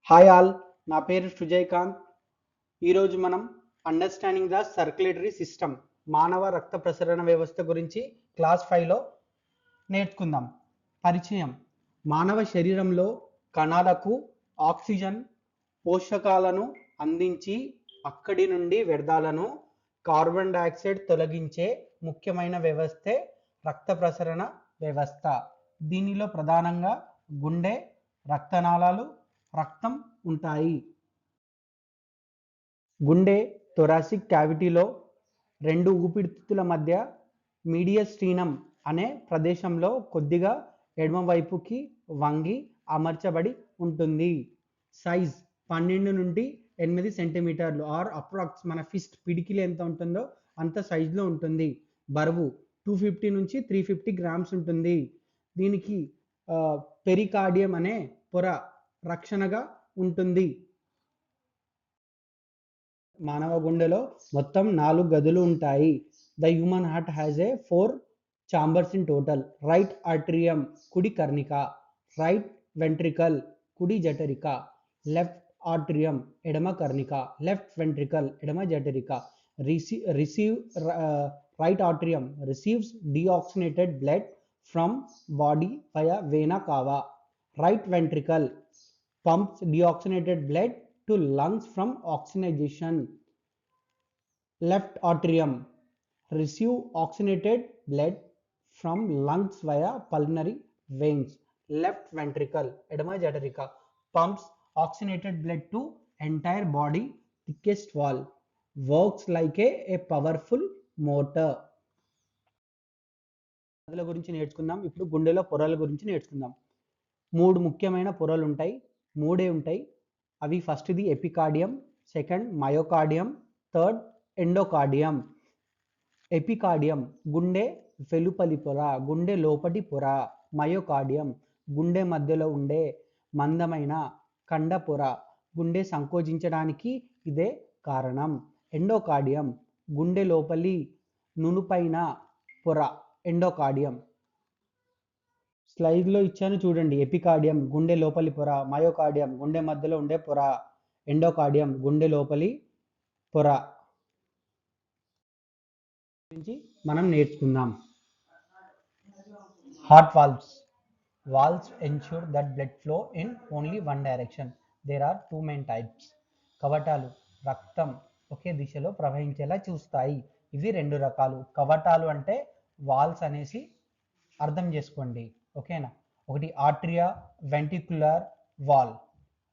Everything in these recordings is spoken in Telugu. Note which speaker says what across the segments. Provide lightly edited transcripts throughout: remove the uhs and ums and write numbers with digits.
Speaker 1: హాయ్ ఆల్, నా పేరు సుజయకాంత్. ఈరోజు మనం అండర్స్టాండింగ్ ద సర్క్యులేటరీ సిస్టమ్ మానవ రక్త ప్రసరణ వ్యవస్థ గురించి క్లాస్ 5లో నేర్చుకుందాం. పరిచయం: మానవ శరీరంలో కణాలకు ఆక్సిజన్, పోషకాలను అందించి అక్కడి నుండి వ్యర్థాలను కార్బన్ డయాక్సైడ్ తొలగించే ముఖ్యమైన వ్యవస్థే రక్త ప్రసరణ వ్యవస్థ. దీనిలో ప్రధానంగా గుండె, రక్తనాళాలు, రక్తం ఉంటాయి. గుండె థొరాసిక్ క్యావిటీలో రెండు ఊపిరితిత్తుల మధ్య మీడియస్టీనం అనే ప్రదేశంలో కొద్దిగా ఎడమవైపుకి వంగి అమర్చబడి ఉంటుంది. సైజ్ 12 నుండి 8 సెంటీమీటర్లు ఆర్ అప్రాక్స్ మన ఫిస్ట్ పిడికిలి ఎంత ఉంటుందో అంత సైజులో ఉంటుంది. బరువు 250 నుంచి 350 గ్రామ్స్ ఉంటుంది. దీనికి పెరికార్డియం అనే పొర రక్షణగా ఉంటుంది. మానవ గుండెలో మొత్తం 4 గదులు ఉంటాయి. The human heart has a 4 chambers in total. Right atrium కుడి కర్ణిక, రైట్ వెంట్రికల్ కుడి జఠరిక, లెఫ్ట్ ఆర్ట్రియం ఎడమ కర్ణిక, లెఫ్ట్ వెంట్రికల్ ఎడమ జఠరిక. Right atrium receives deoxygenated blood from body via vena cava. Right ventricle pumps deoxygenated blood to lungs from oxygenation. Left atrium receive oxygenated blood from lungs via pulmonary veins. Left ventricle edema jatarika pumps oxygenated blood to entire body thickest wall. Works like a powerful motor. గురించి నేర్చుకుందాం. ఇప్పుడు గుండెలో పొరల గురించి నేర్చుకుందాం. 3 ముఖ్యమైన పొరలు ఉంటాయి. మూడే ఉంటాయి. అవి ఫస్ట్ది epicardium, second myocardium, third endocardium. Epicardium గుండె వెలుపలి పొర, గుండె లోపటి పొర. మయోకార్డియం గుండె మధ్యలో ఉండే మందమైన కండ పొర. గుండె సంకోచించడానికి ఇదే కారణం. ఎండోకార్డియం గుండె లోపలి నునుపైన పొర ఎండోకార్డియం. స్లైడ్లో ఇచ్చాను చూడండి. ఎపికార్డియం గుండె లోపలి పొర, మయోకార్డియం గుండె మధ్యలో ఉండే పొర, ఎండోకార్డియం గుండె లోపలి పొర గురించి మనం నేర్చుకుందాం. Heart valves. Valves ensure that blood flow in only one direction. There are two main types. కవాటాలు రక్తం ఒకే దిశలో ప్రవహించేలా చూస్తాయి. ఇవి రెండు రకాలు. కవాటాలు అంటే వాల్స్ అనేసి అర్థం చేసుకోండి, ఓకేనా. ఒకటి ఆర్ట్రియా వెంట్రికులర్ వాల్,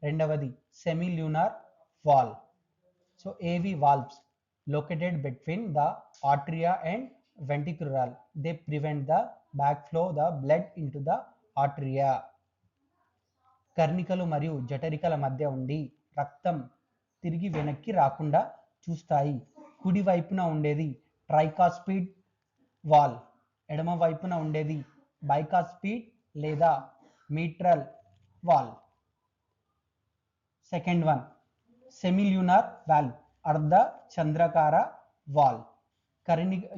Speaker 1: రెండవది సెమీల్యూనార్ వాల్. సో ఏవి valves located between the atria and ventricle. They prevent the backflow the blood into the atria. కర్ణికలు మరియు జఠరికల మధ్య ఉండి రక్తం తిరిగి వెనక్కి రాకుండా చూస్తాయి. కుడి వైపున ఉండేది ట్రైకాస్పిడ్ వాల్, ఎడమ వైపున ఉండేది బైకాస్పిడ్ లేదా mitral valve. Second one semilunar valve, అర్ధ చంద్రాకార వాల్.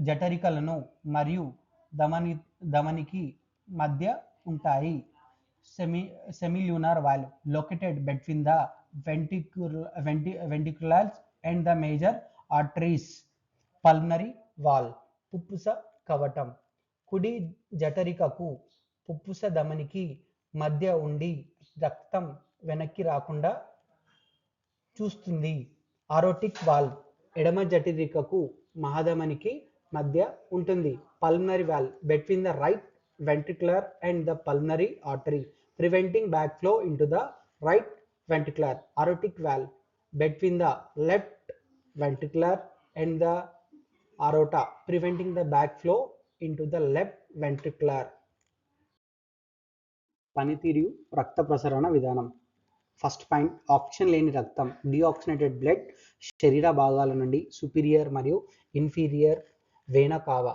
Speaker 1: జఠరికలను మరియు ధమనికి మధ్య ఉంటాయి. Semilunar valve located between the ventricles and the major arteries. Pulmonary valve, పుప్పుస కవటం. కుడి జఠరికకు పుప్పుస ధమనికి మధ్య ఉండి రక్తం వెనక్కి రాకుండా చూస్తుంది. ఆరోటిక్ వాల్వ్, ఎడమ జఠరికకు మహాధమనికి మధ్య ఉంటుంది. Pulmonary valve between the right ventricular and the pulmonary artery, preventing backflow into the right ventricular. Aortic valve between the left ventricular and the aorta, preventing the backflow into the left ventricular. పనితీరు రక్త ప్రసరణ విధానం. ఫస్ట్ పాయింట్, ఆక్సిజన్ లేని రక్తం డిఆక్సిజనేటెడ్ బ్లడ్ శరీర భాగాల నుండి సుపీరియర్ మరియు ఇన్ఫీరియర్ వేనా కావా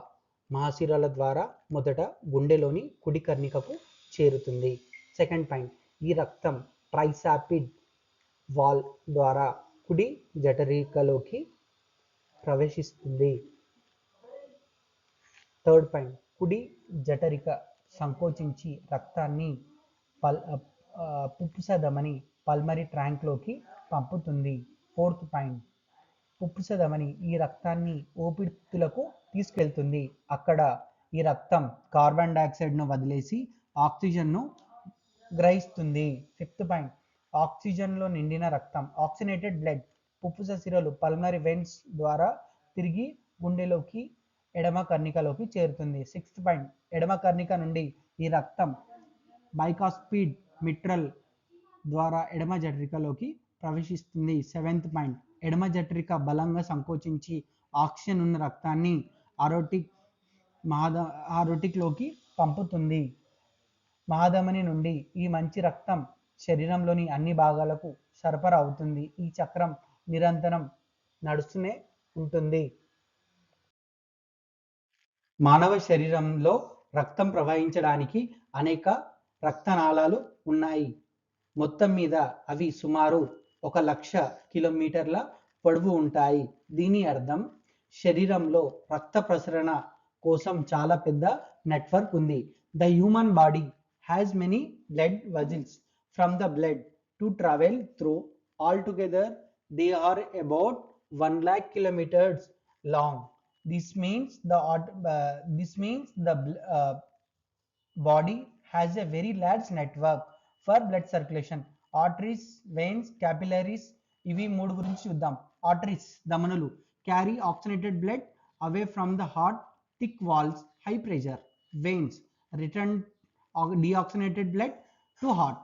Speaker 1: మహాశిరాల ద్వారా మొదట గుండెలోని కుడి కర్ణికకు చేరుతుంది. సెకండ్ పాయింట్, ఈ రక్తం ట్రైసాపిడ్ వాల్ ద్వారా కుడి జఠరికలోకి ప్రవేశిస్తుంది. థర్డ్ పాయింట్, కుడి జఠరిక సంకోచించి రక్తాన్ని పుప్పుస ధమని పల్మరీ ట్యాంక్లోకి పంపుతుంది. 4th పాయింట్, పుప్పస ధమని ఈ రక్తాన్ని ఊపిరితిత్తులకు తీసుకెళ్తుంది. అక్కడ ఈ రక్తం కార్బన్ డయాక్సైడ్ను వదిలేసి ఆక్సిజన్ను గ్రహిస్తుంది. 5th పాయింట్, ఆక్సిజన్లో నిండిన రక్తం ఆక్సినేటెడ్ బ్లడ్ పుప్పస సిరలు పల్మరీ వెయిన్స్ ద్వారా తిరిగి గుండెలోకి ఎడమ కర్ణికలోకి చేరుతుంది. 6th పాయింట్, ఎడమ కర్ణిక నుండి ఈ రక్తం బైకాస్పిడ్ మిట్రల్ ద్వారా ఎడమ జఠరికలోకి ప్రవేశిస్తుంది. 7th పాయింట్, ఎడమ జఠరిక బలంగా సంకోచించి ఆక్సిజన్ ఉన్న రక్తాన్ని ఆరోటిక్లోకి పంపుతుంది. మహాధమని నుండి ఈ మంచి రక్తం శరీరంలోని అన్ని భాగాలకు సరఫరా అవుతుంది. ఈ చక్రం నిరంతరం నడుస్తూనే ఉంటుంది. మానవ శరీరంలో రక్తం ప్రవహించడానికి అనేక రక్తనాళాలు ఉన్నాయి. మొత్తం మీద అవి సుమారు 1,00,000 కిలోమీటర్ల పొడవు ఉంటాయి. దీని అర్థం శరీరంలో రక్త ప్రసరణ కోసం చాలా పెద్ద నెట్వర్క్ ఉంది. The human body has many blood vessels from the blood to travel through. All together they are about 1,00,000 kilometers long. This means the body has a very large network for blood circulation. Arteries, veins, capillaries, ఇవి మూడు గురించి చూద్దాం. ఆర్టరీస్ ధమనులు carry oxygenated blood away from the heart. Thick walls high pressure. Veins return deoxygenated blood to heart.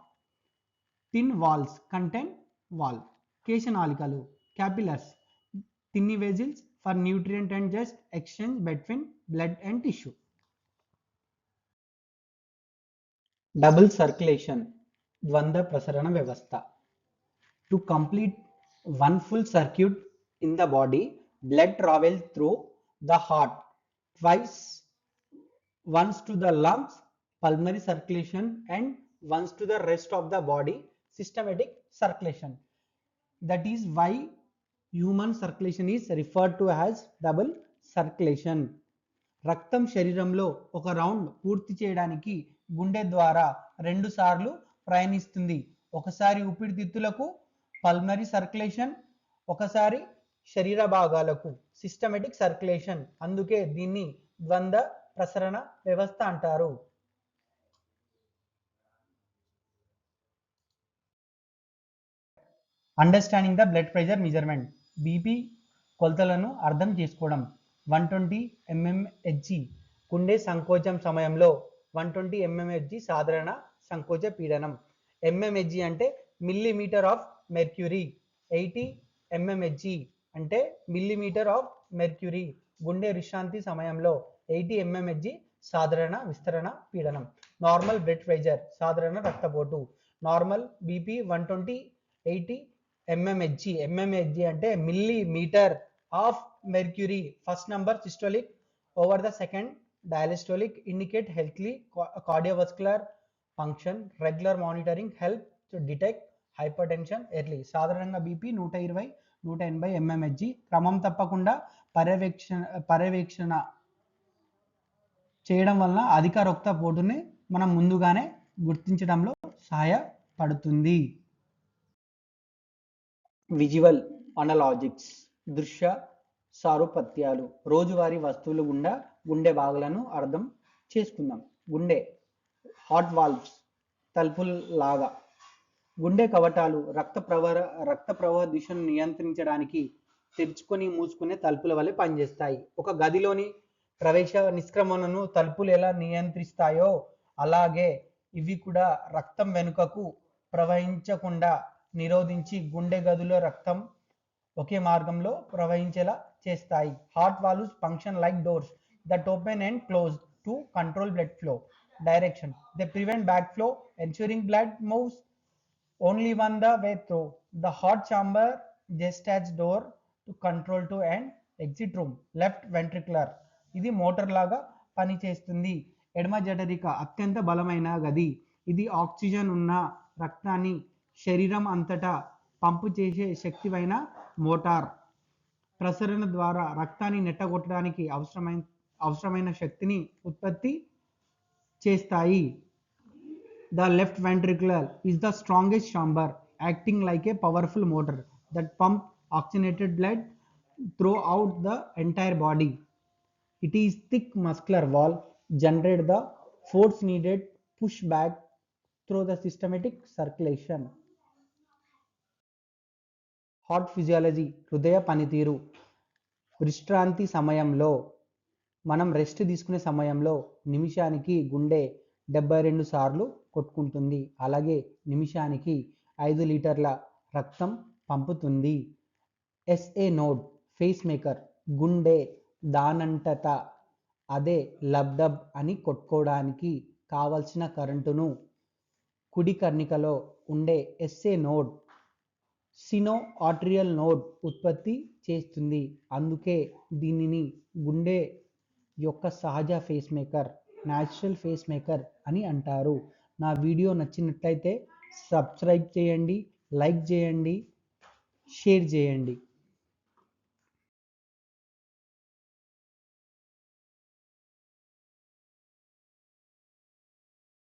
Speaker 1: Thin walls contain valve. కేశనాళికలు capillaries tiny vessels for nutrient and just exchange between blood and tissue. Double circulation, ద్వంద్వ ప్రసరణ వ్యవస్థ. To complete one full circuit in the body, blood travels through the heart twice, once to the lungs, pulmonary circulation, and once to the rest of the body, systematic circulation. That is why human circulation is referred to as double circulation. రక్తం శరీరంలో ఒక రౌండ్ పూర్తి చేయడానికి గుండె ద్వారా 2 సార్లు ప్రయాణిస్తుంది. ఒకసారి ఊపిరితిత్తులకు పల్మరీ సర్క్యులేషన్, ఒకసారి శరీర భాగాలకు సిస్టమేటిక్ సర్క్యులేషన్. అందుకే దీన్ని ద్వంద్వ ప్రసరణ వ్యవస్థ అంటారు. Understanding the blood pressure measurement. BP కొలతలను అర్థం చేసుకోవడం. 120 mmHg గుండె సంకోచం సమయంలో 120 mmHg సాధారణ సంకోచ పీడనం. mmHg అంటే మిల్లీమీటర్ ఆఫ్ మెర్క్యూరీ. 80 mmHg అంటే మిల్లీమీటర్ ఆఫ్ మెర్క్యూరీ. గుండె విశ్రాంతి సమయంలో 80 mmHg సాధారణ విస్తరణ పీడనం. నార్మల్ బ్లడ్ ప్రెషర్ సాధారణ రక్తపోటు. Normal BP 120 80 mmHg. mmHg అంటే millimetre of mercury. First number systolic over the second diastolic. Indicate healthy cardiovascular function. Regular monitoring help to detect hypertension early. సాధారణంగా బీపీ 120 180 mmHg. క్రమం తప్పకుండా పర్యవేక్షణ చేయడం వలన అధిక రక్తపోటుని మనం ముందుగానే గుర్తించడంలో సహాయపడుతుంది. విజువల్ అనాలజిక్స్, దృశ్య సారూప్యతలు. రోజువారీ వస్తువులు గుండా గుండె భాగాలను అర్థం చేసుకుందాం. గుండె హార్ట్ వాల్వ్స్ తలుపులాగా. గుండె కవాటాలు రక్త ప్రవాహ దిశను నియంత్రించడానికి తెరుచుకొని మూసుకునే తలుపుల వలె పనిచేస్తాయి. ఒక గదిలోని ప్రవేశ నిష్క్రమణను తలుపులు ఎలా నియంత్రిస్తాయో అలాగే ఇవి కూడా రక్తం వెనుకకు ప్రవహించకుండా నిరోధించి గుండె గదిలో రక్తం ఒకే మార్గంలో ప్రవహించేలా చేస్తాయి. Heart valves function like doors that open and close to control blood flow direction. They prevent backflow, ensuring blood moves only one the way through. The heart chamber just as door to control to and exit room. Left ventricular, ఇది మోటార్ లాగా పనిచేస్తుంది. ఎడమ జఠరిక అత్యంత బలమైన గది. ఇది ఆక్సిజన్ ఉన్న రక్తాన్ని శరీరం అంతటా పంపు చేసే శక్తివైన మోటార్. ప్రసరణ ద్వారా రక్తాన్ని నెట్టగొట్టడానికి అవసరమైన శక్తిని ఉత్పత్తి చేస్తాయి. The left ventricular is the strongest chamber. acting like a powerful motor that pump oxygenated blood throughout the entire body. It is thick muscular wall generate the force needed push back through the systematic circulation. Heart physiology హృదయ పనితీరు. విశ్రాంతి సమయంలో మనం రెస్ట్ తీసుకునే సమయంలో నిమిషానికి గుండె 72 సార్లు కొట్టుకుంటుంది. అలాగే నిమిషానికి 5 లీటర్ల రక్తం పంపుతుంది. ఎస్ఏ నోడ్ ఫేస్ మేకర్ గుండె దానంతట అదే లబ్డబ్ అని కొట్టుకోవడానికి కావలసిన కరెంటును కుడి కర్ణికలో ఉండే ఎస్ఏ నోడ్ సినో ఆర్టరియల్ నోడ్ ఉత్పత్తి చేస్తుంది. అందుకే దీనిని గుండె యొక్క సహజ face maker natural face maker అని అంటారు. నా వీడియో నచ్చినట్లయితే సబ్స్క్రైబ్ చేయండి, లైక్ చేయండి, షేర్ చేయండి.